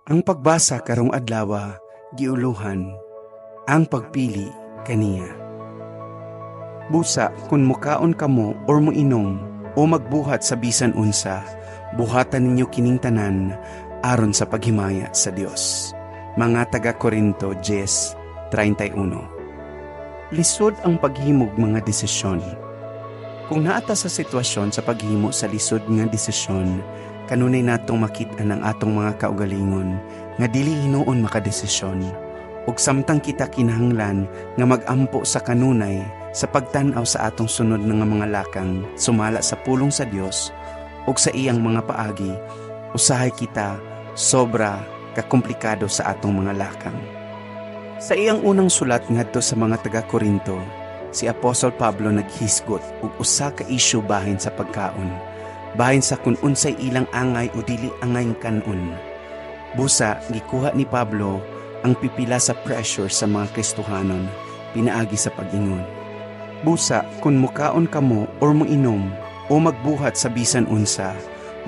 Ang pagbasa karong adlaw, giuluhan, ang pagpili kaniya. Busa, kung mukaon kamo or muinom o magbuhat sa bisan unsa, buhatan ninyo kining tanan aron sa paghimaya sa Dios. Mga taga Corinto 10:31. Lisod ang paghimog mga desisyon. Kung naata sa sitwasyon sa paghimo sa lisod nga desisyon, kanunay natong makita ng atong mga kaugalingon nga dili hinuon makadesisyon ug samtang kita kinahanglan nga magampo sa kanunay sa pagtan-aw sa atong sunod nga mga lakang sumala sa pulong sa Dios ug sa iyang mga paagi, usahay kita sobra kakomplikado sa atong mga lakang. Sa iyang unang sulat ngadto sa mga taga Corinto, si Apostol Pablo naghisgot og usa ka isyu bahin sa pagkaon, bahin sa kung unsay ilang angay o dili angay kanon. Busa, gikuha ni Pablo ang pipila sa pressure sa mga Kristohanon pinaagi sa pag-ingon. Busa, kung mukaon kamo or muinom o magbuhat sa bisan unsa,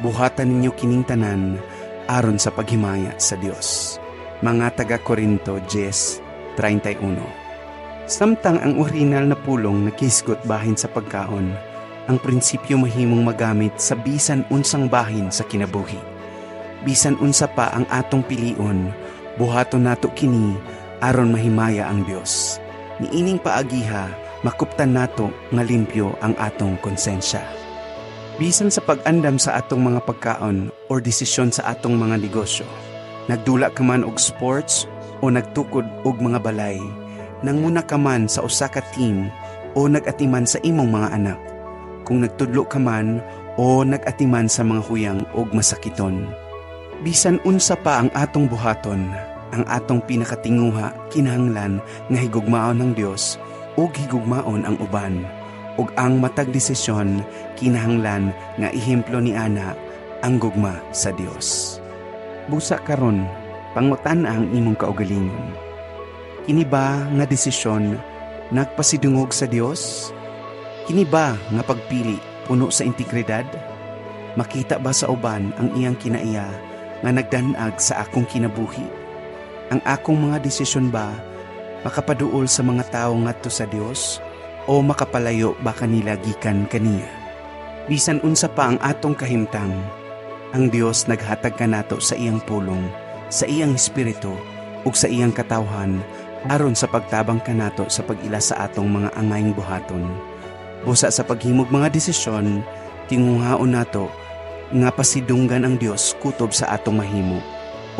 buhatan ninyo kining tanan aron sa paghimaya sa Dios. Mga taga Corinto 10:31. Samtang ang original na pulong naghisgot bahin sa pagkaon, ang prinsipyo mahimong magamit sa bisan unsang bahin sa kinabuhi. Bisan unsa pa ang atong pilion, buhaton nato kini aron mahimaya ang Dios. Niining paagiha, makuptan nato nga limpyo ang atong konsensya. Bisan sa pag-andam sa atong mga pagkaon or desisyon sa atong mga negosyo, nagdula ka man og sports o nagtukod og mga balay, nanguna ka man sa usa ka team o nag-atiman sa imong mga anak, kung nagtudlo ka man o nag-atiman sa mga huyang og masakiton. Bisan unsa pa ang atong buhaton, ang atong pinakatinguha kinahanglan nga higugmaon ng Dios ug higugmaon ang uban, ug ang matag desisyon kinahanglan nga ehemplo ni ana ang gugma sa Dios. Busa karon, pangutan ang imong kaugalingon. Kini ba nga desisyon nagpasidungog sa Dios? Kini ba nga pagpili puno sa integridad? Makita ba sa uban ang iyang kinaiya nga nagdanag sa akong kinabuhi? Ang akong mga desisyon ba makapaduol sa mga tawo ngadto sa Dios o makapalayo ba kanila gikan kaniya? Bisan unsa pa ang atong kahimtang, ang Dios naghatag kanato sa iyang pulong, sa iyang espiritu ug sa iyang katawhan aron sa pagtabang kanato sa pag-ila sa atong mga angayng buhaton. Busa sa paghimog mga desisyon, tinguhaon nato nga pasidunggan ang Dios kutob sa atong mahimo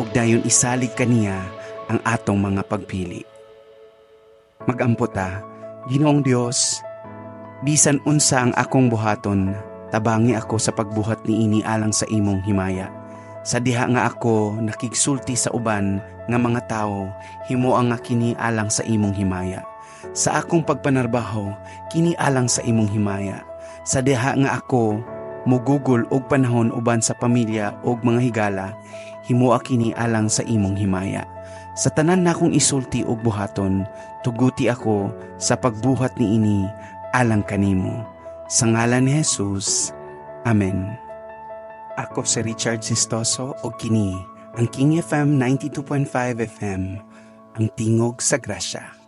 ug dayon isalig kaniya ang atong mga pagpili. Magampo ta, Ginoong Dios, bisan unsa ang akong buhaton, tabangi ako sa pagbuhat niini alang sa imong himaya. Sa diha nga ako nakigsulti sa uban nga mga tawo, himuang nga kini alang sa imong himaya. Sa akong pagpanarbaho, kini alang sa imong himaya. Sa diha nga ako mugugol og panahon uban sa pamilya og mga higala, himua kini alang sa imong himaya. Sa tanan nakong isulti og buhaton, tuguti ako sa pagbuhat niini alang kanimo. Sa ngalan ni Jesus, Amen. Ako si Richard Sistoso o kini ang King FM 92.5 FM, ang tingog sa grasya.